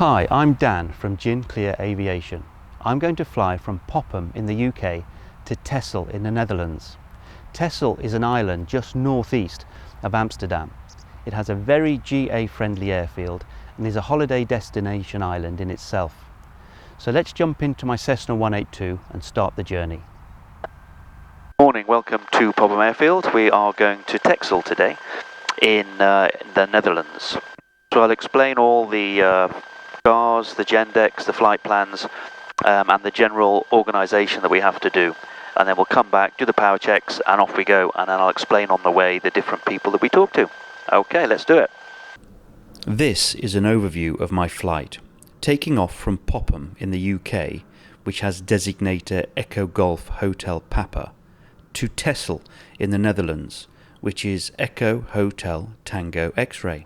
Hi, I'm Dan from Gin Clear Aviation. I'm going to fly from Popham in the UK to Texel in the Netherlands. Texel is an island just northeast of Amsterdam. It has a very GA-friendly airfield and is a holiday destination island in itself. So let's jump into my Cessna 182 and start the journey. Morning, welcome to Popham Airfield. We are going to Texel today in the Netherlands. So I'll explain all the cars, the Gendex, the flight plans and the general organisation that we have to do. And then we'll come back, do the power checks and off we go, and then I'll explain on the way the different people that we talk to. Okay, let's do it. This is an overview of my flight. Taking off from Popham in the UK, which has designator Echo Golf Hotel Papa, to Texel in the Netherlands, which is Echo Hotel Tango X-ray.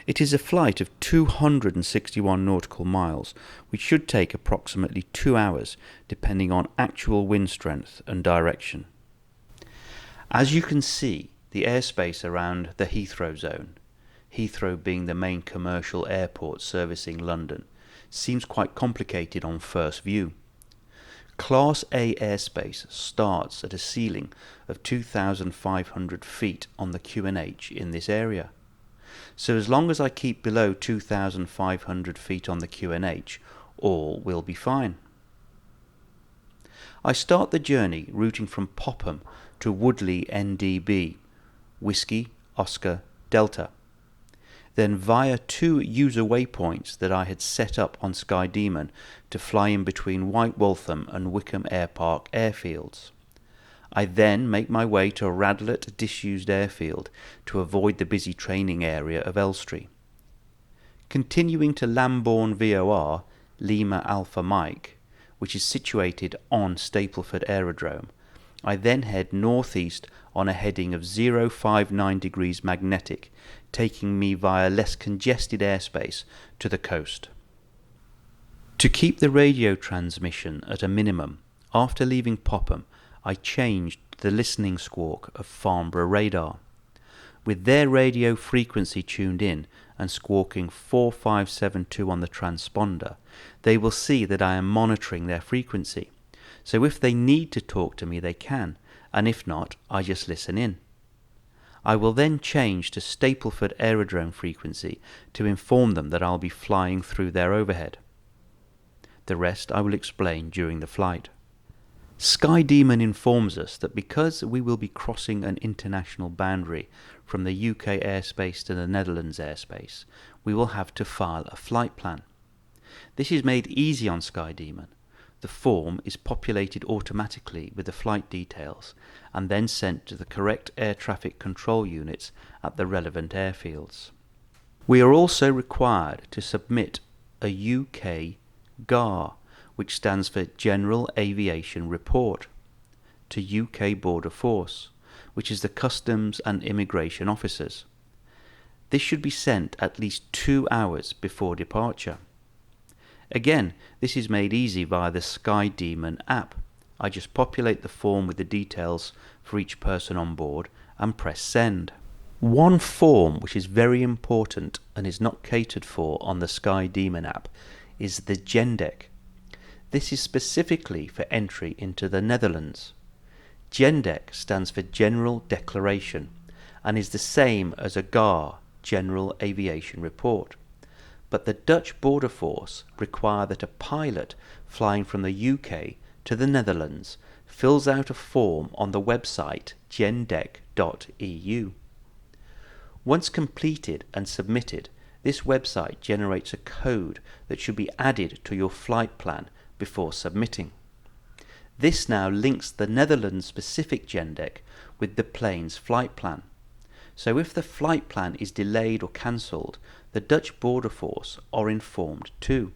It is a flight of 261 nautical miles, which should take approximately 2 hours depending on actual wind strength and direction. As you can see, the airspace around the Heathrow zone, Heathrow being the main commercial airport servicing London, seems quite complicated on first view. Class A airspace starts at a ceiling of 2,500 feet on the QNH in this area. So as long as I keep below 2,500 feet on the QNH, all will be fine. I start the journey routing from Popham to Woodley NDB, Whiskey Oscar Delta. Then via 2 user waypoints that I had set up on Sky Demon to fly in between White Waltham and Wickham Air Park airfields. I then make my way to Radlett disused airfield to avoid the busy training area of Elstree. Continuing to Lambourne VOR, Lima Alpha Mike, which is situated on Stapleford Aerodrome, I then head northeast on a heading of 059 degrees magnetic, taking me via less congested airspace to the coast. To keep the radio transmission at a minimum, after leaving Popham, I changed the listening squawk of Farnborough radar. With their radio frequency tuned in and squawking 4572 on the transponder, they will see that I am monitoring their frequency. So if they need to talk to me, they can, and if not, I just listen in. I will then change to Stapleford Aerodrome frequency to inform them that I'll be flying through their overhead. The rest I will explain during the flight. Sky Demon informs us that because we will be crossing an international boundary from the UK airspace to the Netherlands airspace, we will have to file a flight plan. This is made easy on Sky Demon. The form is populated automatically with the flight details and then sent to the correct air traffic control units at the relevant airfields. We are also required to submit a UK GAR, which stands for General Aviation Report, to UK Border Force, which is the Customs and Immigration officers. This should be sent at least 2 hours before departure. Again, this is made easy via the Sky Demon app. I just populate the form with the details for each person on board and press send. One form which is very important and is not catered for on the Sky Demon app is the GENDEC. This is specifically for entry into the Netherlands. GENDEC stands for General Declaration and is the same as a GAR, General Aviation Report. But the Dutch Border Force require that a pilot flying from the UK to the Netherlands fills out a form on the website gendec.eu. Once completed and submitted, this website generates a code that should be added to your flight plan before submitting. This now links the Netherlands-specific GENDEC with the plane's flight plan. So if the flight plan is delayed or cancelled, the Dutch Border Force are informed too.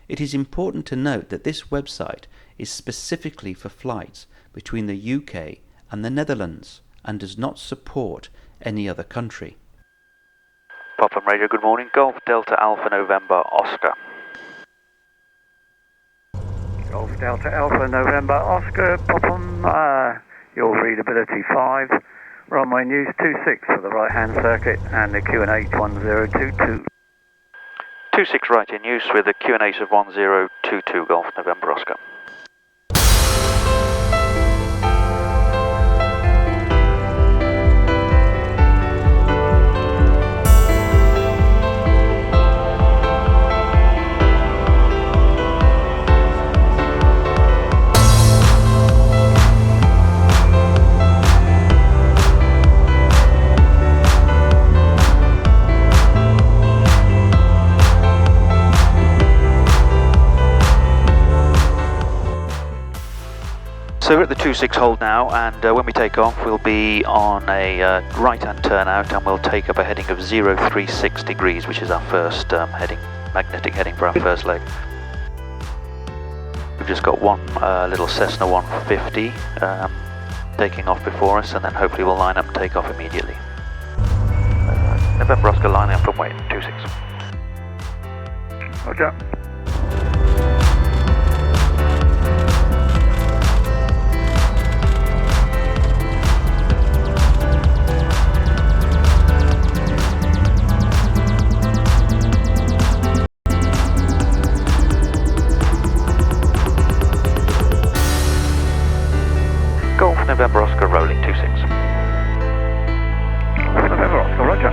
It is important to note that this website is specifically for flights between the UK and the Netherlands and does not support any other country. Popham Radio, good morning. Golf Delta Alpha November Oscar. Golf Delta Alpha November Oscar, Popham, your readability 5, runway news 26 for the right hand circuit and the QNH 1022. 26 right in use with a QNH of 1022 Golf November Oscar. So we're at the 26 hold now, and when we take off we'll be on a right-hand turnout, and we'll take up a heading of 036 degrees, which is our first heading, magnetic heading for our first leg. We've just got one little Cessna 150 taking off before us, and then hopefully we'll line up and take off immediately. November Oscar lining up and waiting, 26. Roger. Golf November Oscar rolling 26. November Oscar, roger.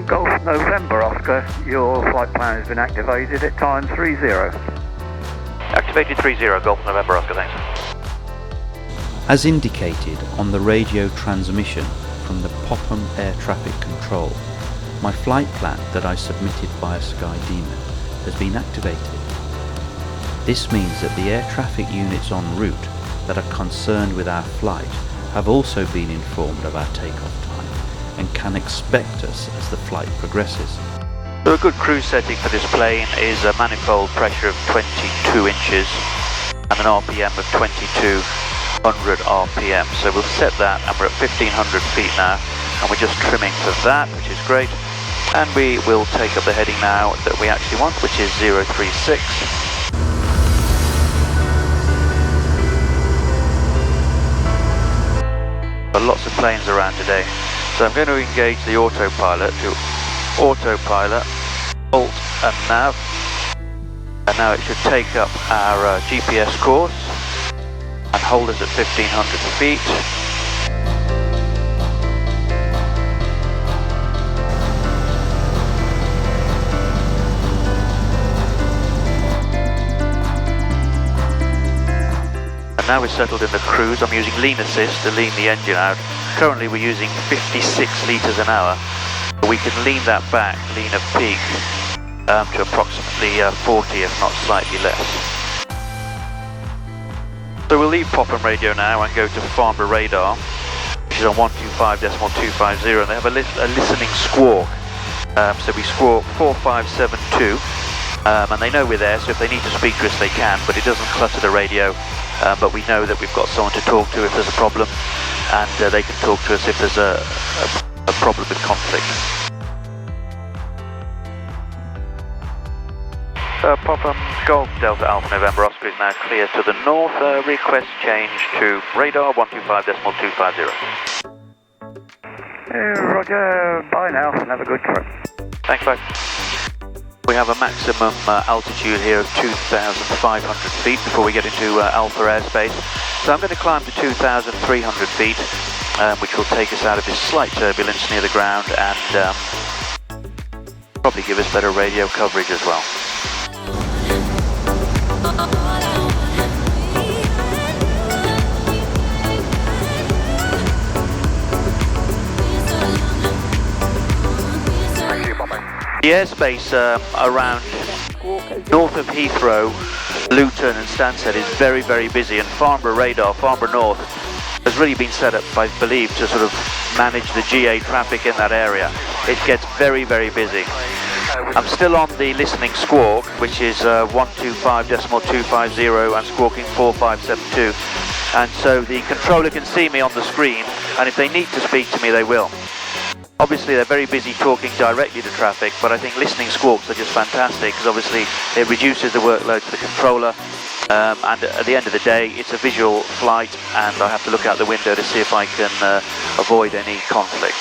Golf November Oscar, your flight plan has been activated at time 30. Activated 30, Golf November Oscar, thanks. As indicated on the radio transmission from the Popham Air Traffic Control, my flight plan that I submitted via Sky Demon has been activated. This means that the air traffic units en route that are concerned with our flight have also been informed of our takeoff time and can expect us as the flight progresses. So a good cruise setting for this plane is a manifold pressure of 22 inches and an RPM of 2200 RPM. So we'll set that, and we're at 1500 feet now, and we're just trimming for that, which is great. And we will take up the heading now that we actually want, which is 036. But lots of planes around today. So I'm going to engage the autopilot to autopilot, alt and nav. And now it should take up our GPS course and hold us at 1500 feet. And now we're settled in the cruise. I'm using lean assist to lean the engine out. Currently we're using 56 litres an hour, but we can lean that back, lean a peak, to approximately 40, if not slightly less. So we'll leave Popham radio now and go to Farnborough radar, which is on 125.250, and they have a listening squawk. So we squawk 4572, and they know we're there, so if they need to speak to us they can, but it doesn't clutter the radio. But we know that we've got someone to talk to if there's a problem, and they can talk to us if there's a problem with conflict. Popham Golf Delta Alpha November Oscar is now clear to the north. Request change to radar 125.250. Roger, bye now and have a good trip. Thanks, bye. We have a maximum altitude here of 2,500 feet before we get into Alpha airspace. So I'm going to climb to 2,300 feet, which will take us out of this slight turbulence near the ground and probably give us better radio coverage as well. The airspace around north of Heathrow, Luton and Stansted is very, very busy, and Farnborough radar, Farnborough North, has really been set up, I believe, to sort of manage the GA traffic in that area. it gets very, very busy. I'm still on the listening squawk, which is 125.250 and squawking 4572. And so the controller can see me on the screen, and if they need to speak to me, they will. Obviously, they're very busy talking directly to traffic, but I think listening squawks are just fantastic, because obviously it reduces the workload for the controller, and at the end of the day, it's a visual flight, and I have to look out the window to see if I can avoid any conflict.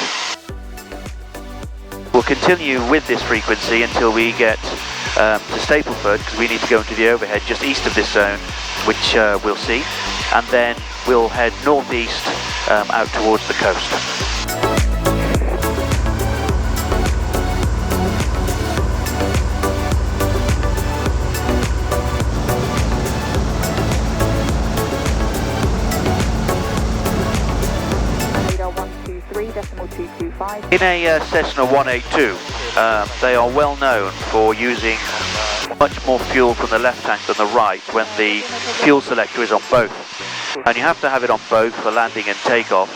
We'll continue with this frequency until we get to Stapleford, because we need to go into the overhead just east of this zone, which we'll see, and then we'll head northeast out towards the coast. In a Cessna 182, they are well known for using much more fuel from the left tank than the right when the fuel selector is on both. And you have to have it on both for landing and takeoff,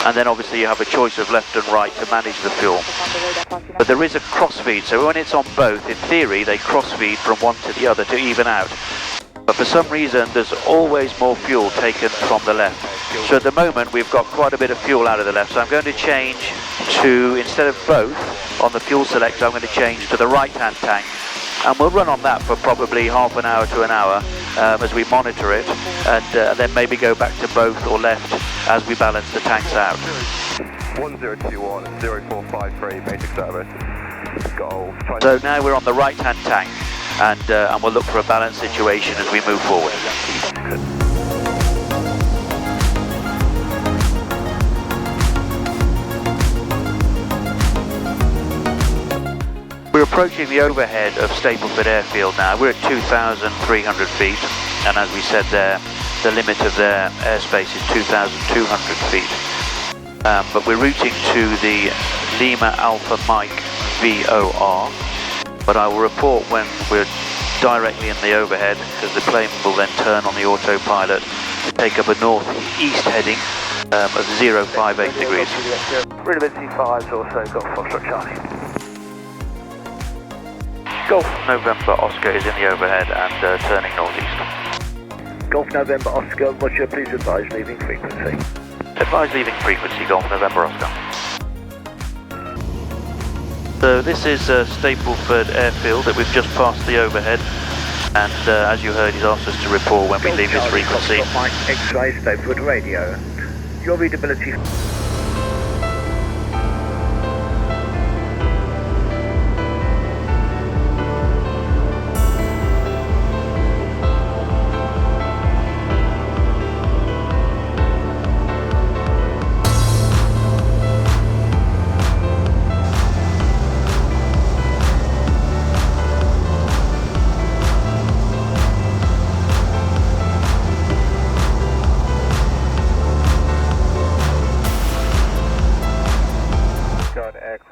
and then obviously you have a choice of left and right to manage the fuel. But there is a crossfeed, so when it's on both, in theory they crossfeed from one to the other to even out. But for some reason there's always more fuel taken from the left. So at the moment we've got quite a bit of fuel out of the left, so I'm going to change to, instead of both on the fuel selector, I'm going to change to the right hand tank, and we'll run on that for probably half an hour to an hour as we monitor it, and then maybe go back to both or left as we balance the tanks out. 1021 0453 basic service. Golf. So now we're on the right hand tank, and we'll look for a balanced situation as we move forward. We're approaching the overhead of Stapleford Airfield now. We're at 2,300 feet, and as we said there, the limit of their airspace is 2,200 feet. But we're routing to the Lima Alpha Mike VOR, but I will report when we're directly in the overhead, because the plane will then turn on the autopilot to take up a northeast heading of 058 degrees. Readability 5's also got Foxtrot Charlie. Golf November Oscar is in the overhead and turning northeast. Golf November Oscar, Roger, please advise leaving frequency. Advise leaving frequency, Golf November Oscar. So this is Stapleford Airfield that we've just passed the overhead, and as you heard, he's asked us to report when we leave this frequency. Mike X-ray Stapleford radio. Your readability.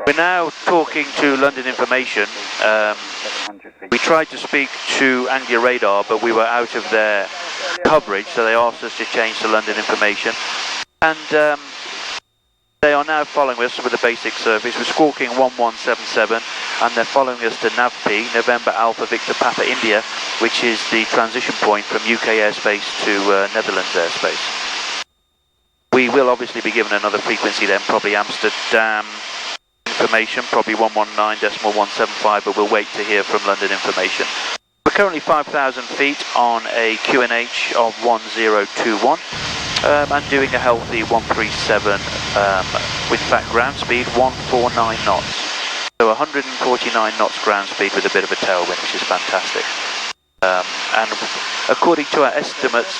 We're now talking to London Information. We tried to speak to Anglia Radar, but we were out of their coverage, so they asked us to change to London Information. And they are now following us with a basic service. We're squawking 1177, and they're following us to NAVP, November Alpha Victor Papa India, which is the transition point from UK airspace to Netherlands airspace. We will obviously be given another frequency then, probably Amsterdam Information, probably 119.175, but we'll wait to hear from London Information. We're currently 5,000 feet on a QNH of 1021 and doing a healthy 137 with fat ground speed, 149 knots. So 149 knots ground speed with a bit of a tailwind, which is fantastic. And according to our estimates,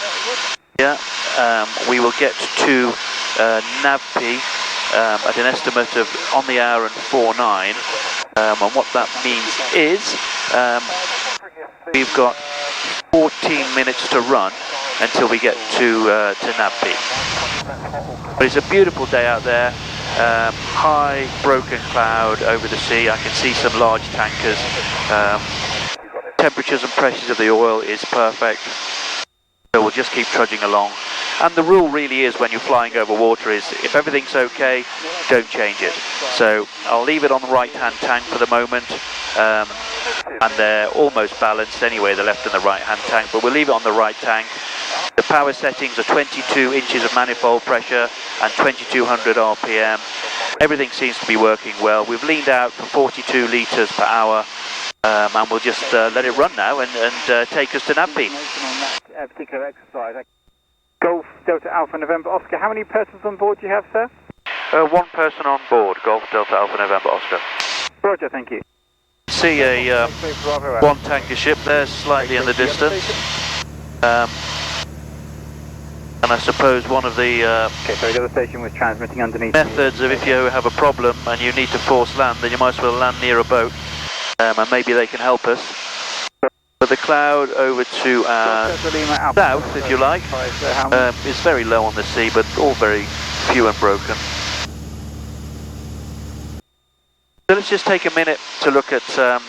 we will get to NAVP at an estimate of on the hour and 49, and what that means is we've got 14 minutes to run until we get to NAVP. But it's a beautiful day out there, high broken cloud over the sea. I can see some large tankers. Temperatures and pressures of the oil is perfect, so we'll just keep trudging along And the rule really is when you're flying over water is if everything's okay, don't change it. So I'll leave it on the right-hand tank for the moment. And they're almost balanced anyway, the left and the right-hand tank, but we'll leave it on the right tank. The power settings are 22 inches of manifold pressure and 2200 RPM. Everything seems to be working well. We've leaned out for 42 litres per hour, and we'll just let it run now and take us to Navpi. Particular exercise. Golf Delta Alpha November Oscar. How many persons on board do you have, sir? One person on board, Golf Delta Alpha November Oscar. Roger, thank you. See a one tanker ship there, slightly in the distance. And I suppose one of the Okay, so the other station was transmitting underneath. methods of if you have a problem and you need to force land, then you might as well land near a boat, and maybe they can help us. But the cloud over to south, if you like, is very low on the sea, but all very few and broken. So let's just take a minute to look at the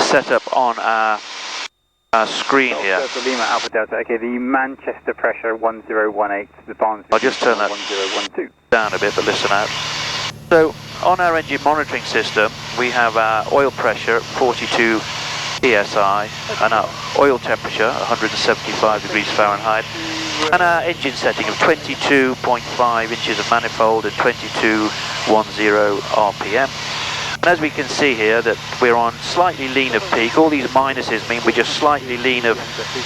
setup on our screen here. Lima Alpha Delta. Okay, the Manchester pressure 1018. The Barnes. I'll just turn that 1012 down a bit, but listen out. So on our engine monitoring system, we have our oil pressure at 42 psi and our oil temperature 175 degrees Fahrenheit, and our engine setting of 22.5 inches of manifold and 2210 RPM. And as we can see here that we're on slightly lean of peak. All these minuses mean we're just slightly lean of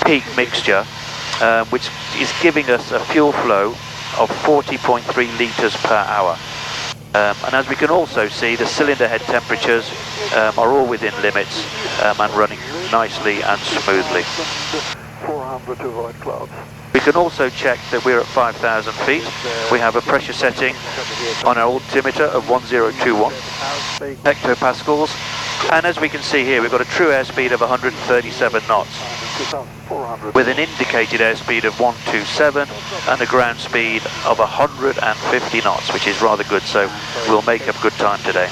peak mixture, which is giving us a fuel flow of 40.3 litres per hour. And as we can also see, the cylinder head temperatures are all within limits and running nicely and smoothly. 400 to avoid clouds. We can also check that we're at 5,000 feet. We have a pressure setting on our altimeter of 1021 hectopascals. And as we can see here, we've got a true airspeed of 137 knots with an indicated airspeed of 127 and a ground speed of 150 knots, which is rather good, so we'll make up good time today.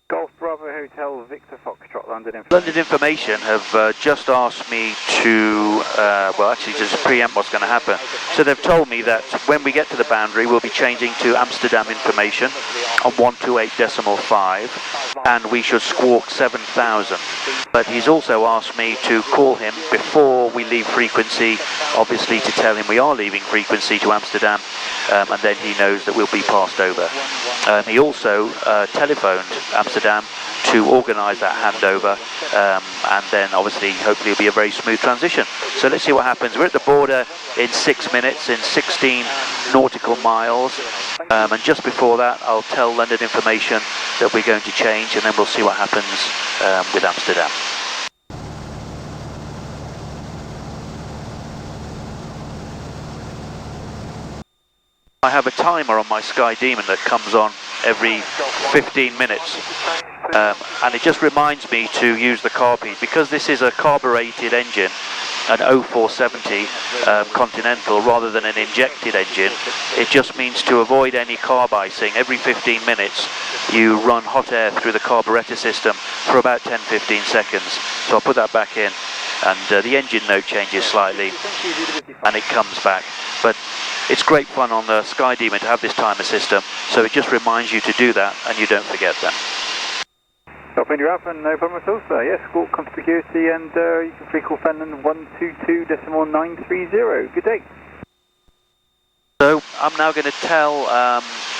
Golf Bravo Hotel Victor Foxtrot London Information. London Information have just asked me to, well actually just preempt what's going to happen. So they've told me that when we get to the boundary we'll be changing to Amsterdam Information on 128.5 and we should squawk 7,000. But he's also asked me to call him before we leave frequency, obviously to tell him we are leaving frequency to Amsterdam, and then he knows that we'll be passed over. He also telephoned Amsterdam to organise that handover, and then obviously hopefully it'll be a very smooth transition. So let's see what happens. We're at the border in 6 minutes, in 16 nautical miles, and just before that I'll tell London Information that we're going to change, and then we'll see what happens with Amsterdam. I have a timer on my Sky Demon that comes on every 15 minutes, and it just reminds me to use the carb heat. Because this is a carbureted engine, an 0470 Continental rather than an injected engine, it just means to avoid any carb icing, every 15 minutes you run hot air through the carburetor system for about 10-15 seconds. So I'll put that back in, and the engine note changes slightly and it comes back. But it's great fun on the Sky Demon to have this timer system, so it just reminds you to do that and you don't forget that. Stop in your Alpha, no problem at all, sir. Yes, squawk comes security, and you can free call Fenland 122.930. Good day. So I'm now going to tell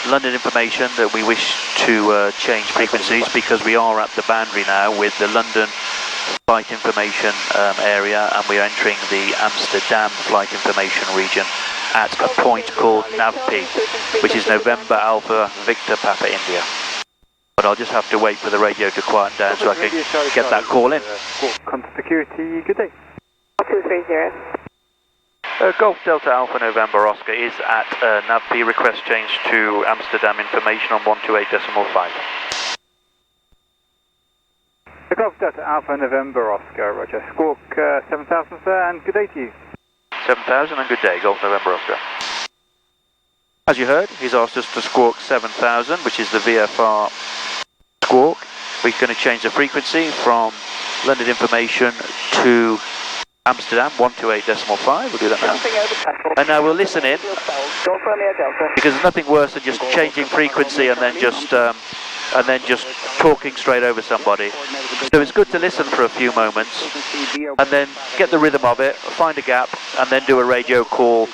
London Information that we wish to change frequencies because we are at the boundary now with the London flight information area, and we're entering the Amsterdam flight information region at a point called Navpi, which is November Alpha Victor Papa India. But I'll just have to wait for the radio to quieten down so I can get that call in. Come to security, good day. 230. Golf Delta Alpha November Oscar is at Navpi. Request change to Amsterdam Information on 128.5. Golf Delta Alpha November Oscar, roger. Squawk 7,000, sir, and good day to you. 7,000 and good day, Golf November Oscar. As you heard, he's asked us to squawk 7,000, which is the VFR squawk. We're going to change the frequency from London Information to Amsterdam 128.5. We'll do that now. Jumping over Texel. And now we'll listen in, Golf Romeo Delta. because there's nothing worse than just changing frequency and then just talking straight over somebody. So it's good to listen for a few moments and then get the rhythm of it, find a gap, and then do a radio call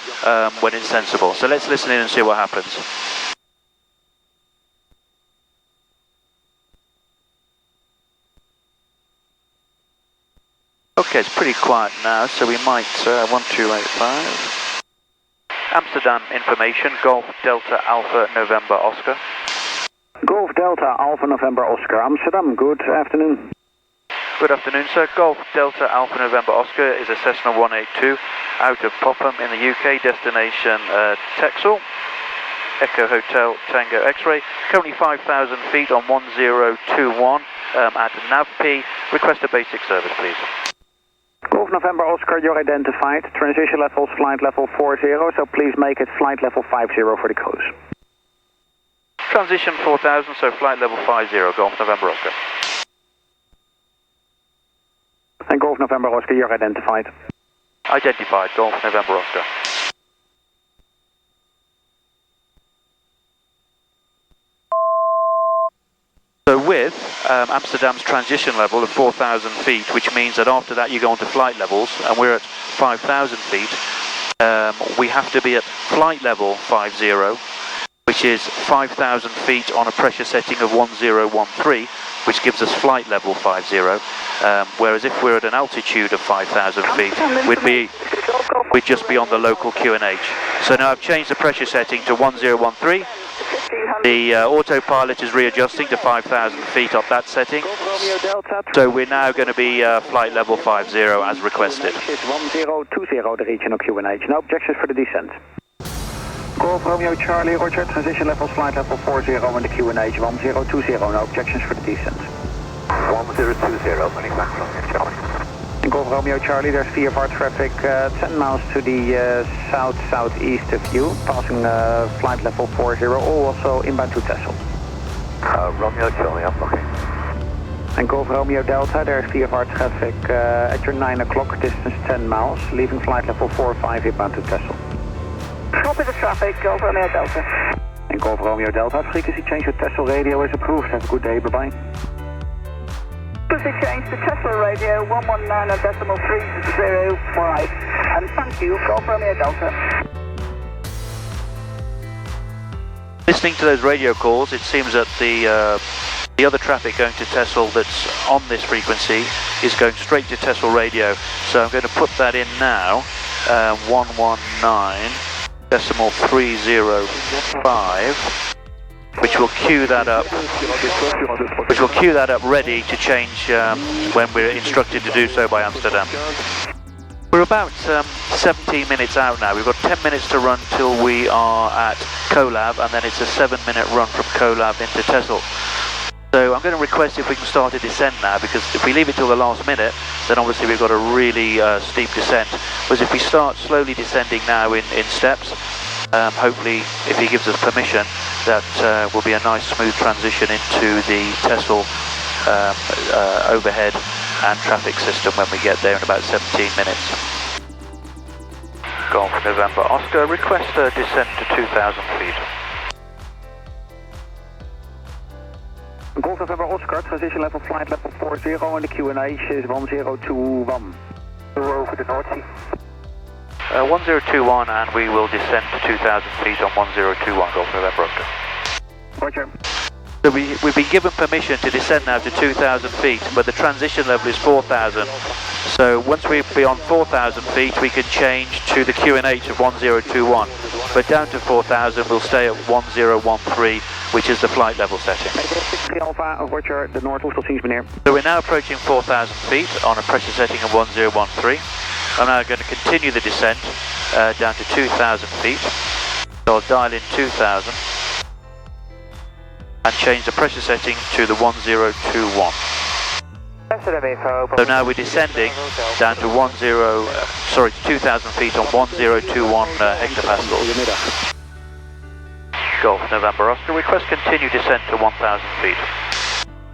when it's sensible. So let's listen in and see what happens. Okay, it's pretty quiet now, so we might 1285. Amsterdam information, Golf Delta Alpha November Oscar. Golf Delta Alpha November Oscar, Amsterdam. Good afternoon. Good afternoon, sir. Golf Delta Alpha November Oscar is a Cessna 182 out of Popham in the UK, destination Texel, Echo Hotel Tango X-Ray, currently 5,000 feet on 1021 at NAVP. Request a basic service, please. Golf November Oscar, you're identified. Transition levels, flight level 40, so please make it flight level 50 for the cruise. Transition 4000, so flight level 50, Golf November Oscar. And Golf November Oscar, you're identified. Identified, Golf November Oscar. So with Amsterdam's transition level of 4,000 feet, which means that after that you go on to flight levels, and we're at 5,000 feet, we have to be at flight level 50, which is 5,000 feet on a pressure setting of 1013, which gives us flight level 50, whereas if we're at an altitude of 5,000 feet, we'd just be on the local QNH. So now I've changed the pressure setting to 1013. The autopilot is readjusting to 5,000 feet up that setting. So we're now going to be flight level 50 as requested. 1020, the regional QNH. No objections for the descent. Golf Romeo Charlie, Roger, transition level, flight level 40 on the QNH, 1020, no objections for the descent. 1020, many thanks from you, Charlie. And Golf Romeo Charlie, there's VFR traffic 10 miles to the south-southeast of you, passing flight level 40, all also inbound to Texel. Romeo Charlie, I'm looking. And Golf Romeo Delta, there's VFR traffic at your 9 o'clock, distance 10 miles, leaving flight level 45 inbound to Texel. Copy the traffic, Golf Romeo Delta. And Golf Romeo Delta, frequency change to Texel radio is approved. Have a good day, bye-bye. Frequency change to Texel radio 119.305. And thank you, Golf Romeo Delta. Listening to those radio calls, it seems that the other traffic going to Texel that's on this frequency is going straight to Texel radio. So I'm going to put that in now, 119.305, which will queue that up, ready to change when we're instructed to do so by Amsterdam. We're about 17 minutes out now. We've got 10 minutes to run till we are at Colab, and then it's a 7-minute run from Colab into Texel. So I'm going to request if we can start a descent now, because if we leave it till the last minute, then obviously we've got a really steep descent. Whereas if we start slowly descending now in steps, hopefully, if he gives us permission, that will be a nice smooth transition into the Texel overhead and traffic system when we get there in about 17 minutes. Golf November Oscar, request a descent to 2,000 feet. Golf November Oscar, transition level, flight level 40, and the QNH is 1021. Over the North Sea. 1021, and we will descend to 2,000 feet on 1021, Golf November Oscar. Roger. So we've been given permission to descend now to 2,000 feet, but the transition level is 4,000. So once we're beyond 4,000 feet, we can change to the QNH of 1021. But down to 4,000, we'll stay at 1013, which is the flight level setting. Alpha, Roger, de Noord, tot ziens meneer. So we're now approaching 4,000 feet on a pressure setting of 1013. I'm now going to continue the descent down to 2,000 feet. So I'll dial in 2,000. And change the pressure setting to the 1021. So now we're descending down to 2,000 feet on 1021 hectopascals. Golf November Oscar, request continue descent to 1,000 feet.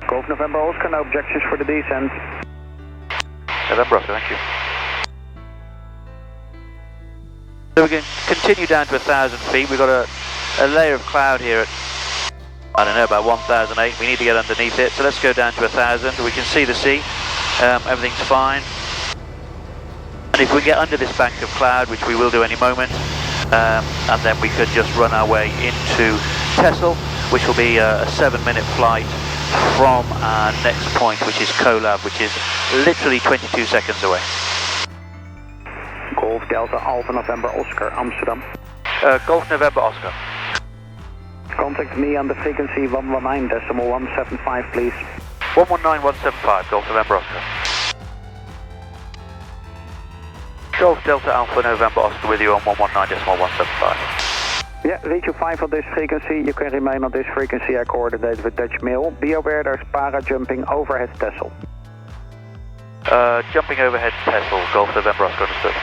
Golf November Oscar, no objections for the descent. November Oscar, thank you. So we can continue down to 1,000 feet. We've got a layer of cloud here at, I don't know, about 1,008. We need to get underneath it. So let's go down to 1,000. We can see the sea. Everything's fine. And if we get under this bank of cloud, which we will do any moment, and then we could just run our way into Texel, which will be a 7-minute flight from our next point, which is Collab, which is literally 22 seconds away. Golf Delta Alpha November Oscar, Amsterdam. Golf November Oscar. Contact me on the frequency 119.175, please. 119175, Golf November Oscar. Golf Delta Alpha November Oscar with you on 119.175. Yeah, reach you 5 on this frequency. You can remain on this frequency. I coordinate with Dutch Mail. Be aware there's para jumping overhead Texel. Jumping overhead Texel, Golf November Oscar, understood.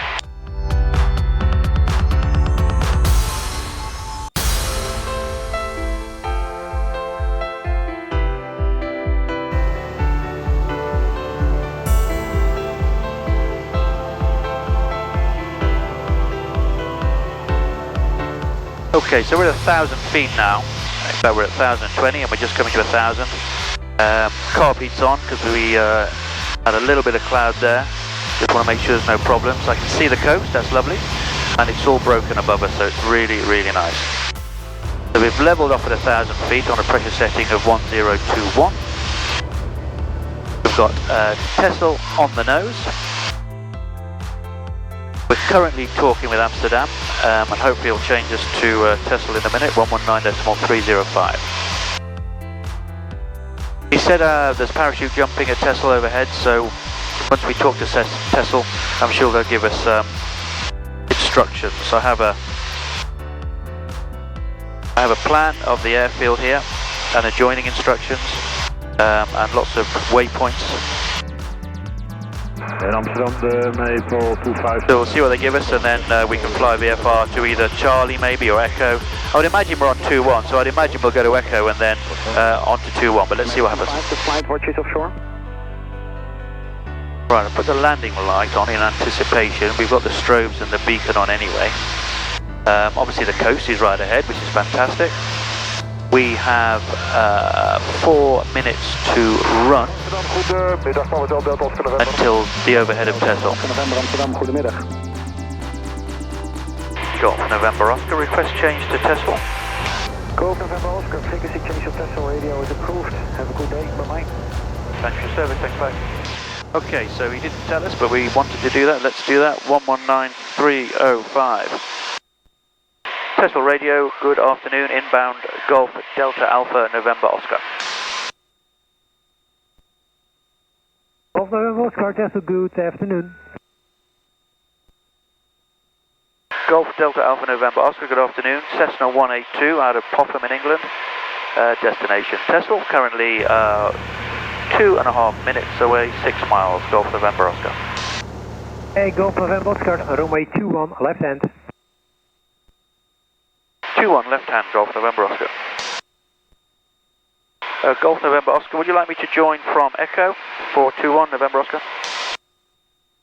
Okay, so we're at 1,000 feet now. In fact, we're at 1,020 and we're just coming to 1,000. Carb heat's on because we had a little bit of cloud there. Just want to make sure there's no problems. I can see the coast, that's lovely. And it's all broken above us, so it's really, really nice. So we've leveled off at 1,000 feet on a pressure setting of 1021. We've got Texel on the nose. We're currently talking with Amsterdam, and hopefully it'll change us to Texel in a minute, 119.305. He said there's parachute jumping at Texel overhead, so once we talk to Texel, I'm sure they'll give us instructions. So I have a plan of the airfield here, and adjoining instructions, and lots of waypoints. In Amsterdam, the Maple 25. So we'll see what they give us, and then we can fly VFR to either Charlie maybe or Echo. I would imagine we're on 2-1, so I'd imagine we'll go to Echo and then on to 2-1, but let's see what happens. The flight watches offshore. Right, I'll put the landing light on in anticipation. We've got the strobes and the beacon on anyway. Obviously the coast is right ahead, which is fantastic. We have 4 minutes to run until the overhead of Texel. Golf November Oscar, request change to Texel. Golf November Oscar, frequency change of Texel radio is approved. Have a good day, bye-bye. Thanks for your service, thanks, bye. Okay, so he didn't tell us, but we wanted to do that. Let's do that. 119305. Texel radio, good afternoon, inbound Golf Delta Alpha November Oscar. Golf November Oscar, Texel, good afternoon. Golf Delta Alpha November Oscar, good afternoon. Cessna 182 out of Popham in England. Destination Texel, currently 2.5 minutes away, 6 miles, Golf November Oscar. Hey, Golf November Oscar, runway 21, left hand. 2-1 left hand, Golf November Oscar. Golf November Oscar, would you like me to join from Echo for 2-1 November Oscar?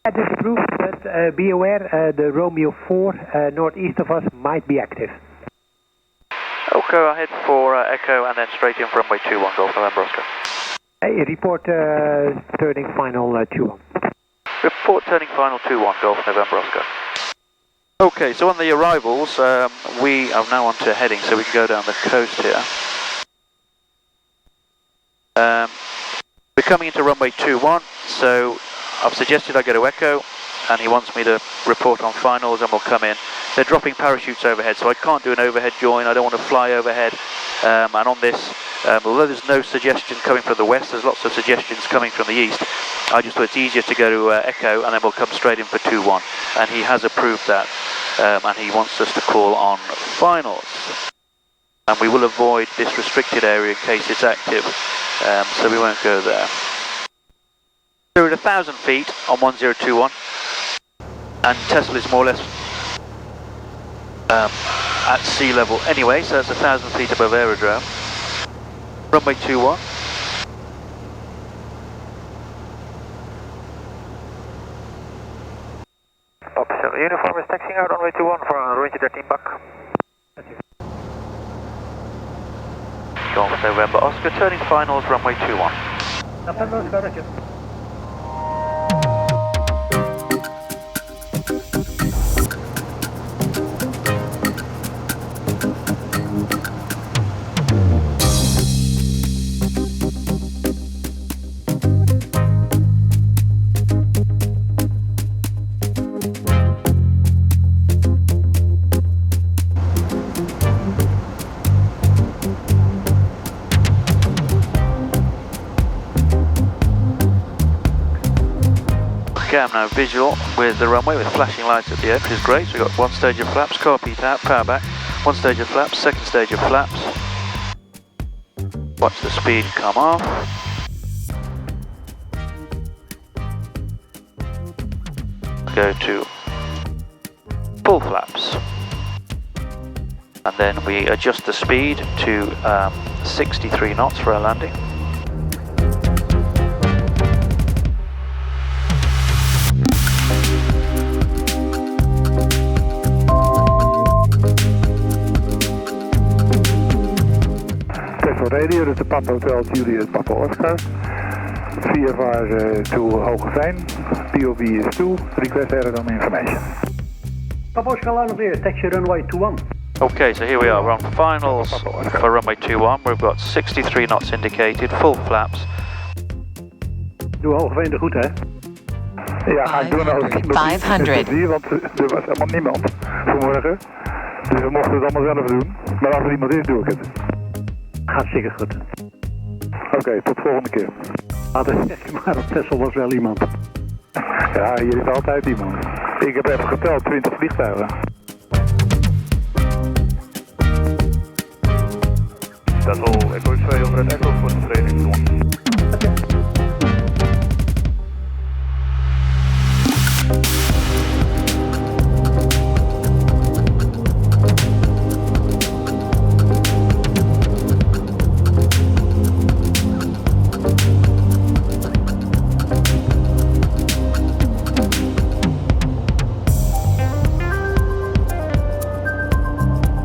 That is approved, but be aware the Romeo 4 northeast of us might be active. Okay, I'll head for Echo and then straight in for runway 21 Golf November Oscar. Hey, report turning final 2-1. Report turning final 2-1 Golf November Oscar. Okay, so on the arrivals, we are now on to heading, so we can go down the coast here. We're coming into runway 21, so I've suggested I go to Echo, and he wants me to report on finals, and we'll come in. They're dropping parachutes overhead, so I can't do an overhead join. I don't want to fly overhead. And on this, although there's no suggestion coming from the west, there's lots of suggestions coming from the east. I just thought it's easier to go to Echo, and then we'll come straight in for 2-1. And he has approved that, and he wants us to call on finals. And we will avoid this restricted area in case it's active, so we won't go there. So we're at 1,000 feet on 1021, and Texel is more or less at sea level anyway, so that's 1,000 feet above aerodrome. Runway 21. Observé Uniform is taxiing out runway 21 for range 13 buck. Golf November Oscar, turning finals, runway 21. November Oscar, roger. Okay, I'm now visual with the runway with flashing lights at the end, which is great. So we've got one stage of flaps, carpet out, power back, one stage of flaps, second stage of flaps. Watch the speed come off. Go to full flaps. And then we adjust the speed to 63 knots for our landing. Radio, dus de Papa Hotel Juliet Papa Oscar. VFR to Hogeveen. POV is 2. Request aerodrome information. Papa Oscar line clear, taxi runway 21. Okay, so here we are. We're on finals for runway 21. We've got 63 knots indicated, full flaps. Doe Hogeveen er goed, hè? Ja, ga ik doen als ik 500. Hier, want er was helemaal niemand vanmorgen. Dus we mochten het allemaal zelf doen. Maar als er iemand is, doe ik het. Hartstikke goed. Oké, tot volgende keer. Zeg je maar, op Texel was wel iemand. Ja, hier is altijd iemand. Ik heb even geteld, 20 vliegtuigen. Dat is al Echo 2 over het Echo voor de training.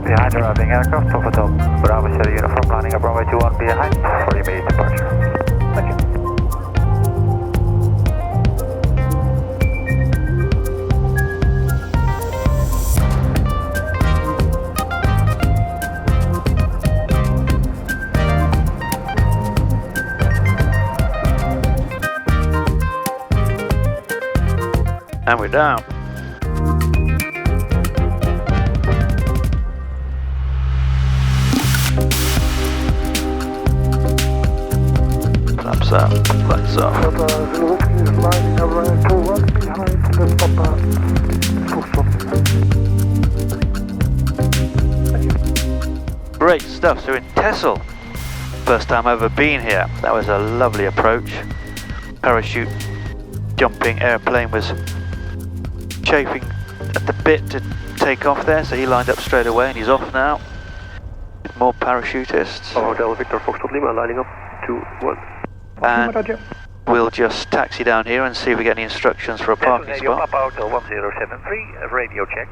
Behind arriving aircraft, Popham Hotel, Bravo Sierra Uniform, landing up runway 21 behind for immediate departure. Thank you. And we're down. Flaps up, flaps up. Great stuff, so in Texel, first time I've ever been here. That was a lovely approach. Parachute jumping, airplane was chafing at the bit to take off there, so he lined up straight away and he's off now. With more parachutists. Hotel Victor Foxtrot Lima, lining up 2-1. And we'll just taxi down here and see if we get any instructions for a parking spot. Papa Hotel 1073, radio check.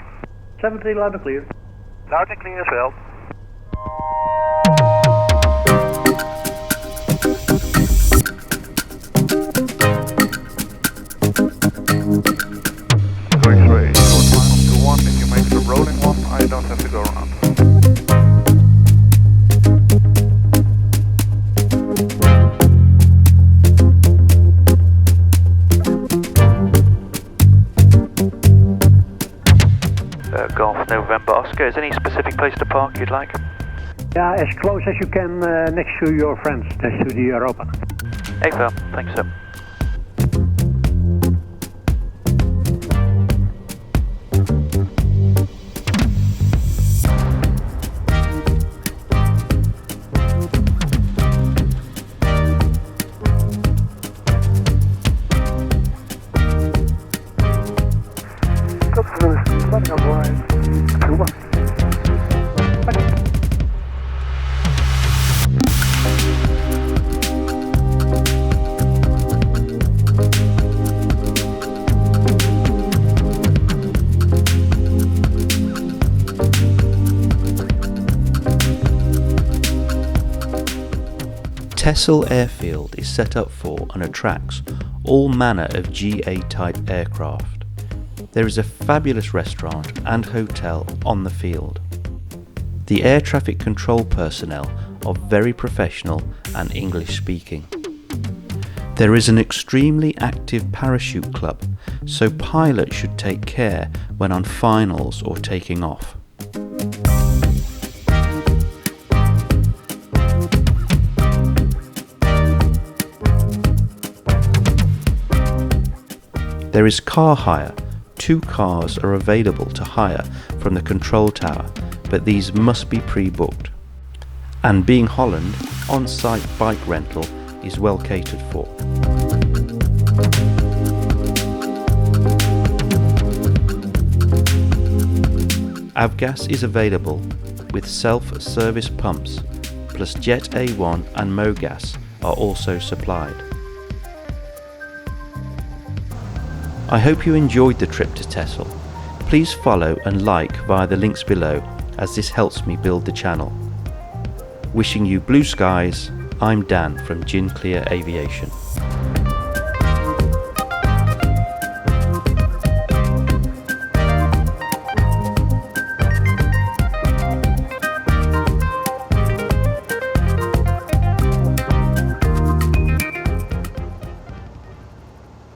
73 loud and clear. Loud and clear as well. Going straight, short final to 1. If you make the rolling one, I don't have to go around. Golf November Oscar, is there any specific place to park you'd like? Yeah, as close as you can next to your friends, next to the Europa. Hey, Phil, thanks, sir. Landing up right, 2-1. Texel airfield is set up for and attracts all manner of GA-type aircraft. There is a fabulous restaurant and hotel on the field. The air traffic control personnel are very professional and English speaking. There is an extremely active parachute club, so pilots should take care when on finals or taking off. There is car hire. 2 cars are available to hire from the control tower, but these must be pre-booked. And being Holland, on-site bike rental is well catered for. Avgas is available with self-service pumps, plus Jet A1 and Mogas are also supplied. I hope you enjoyed the trip to Texel. Please follow and like via the links below, as this helps me build the channel. Wishing you blue skies, I'm Dan from Gin Clear Aviation.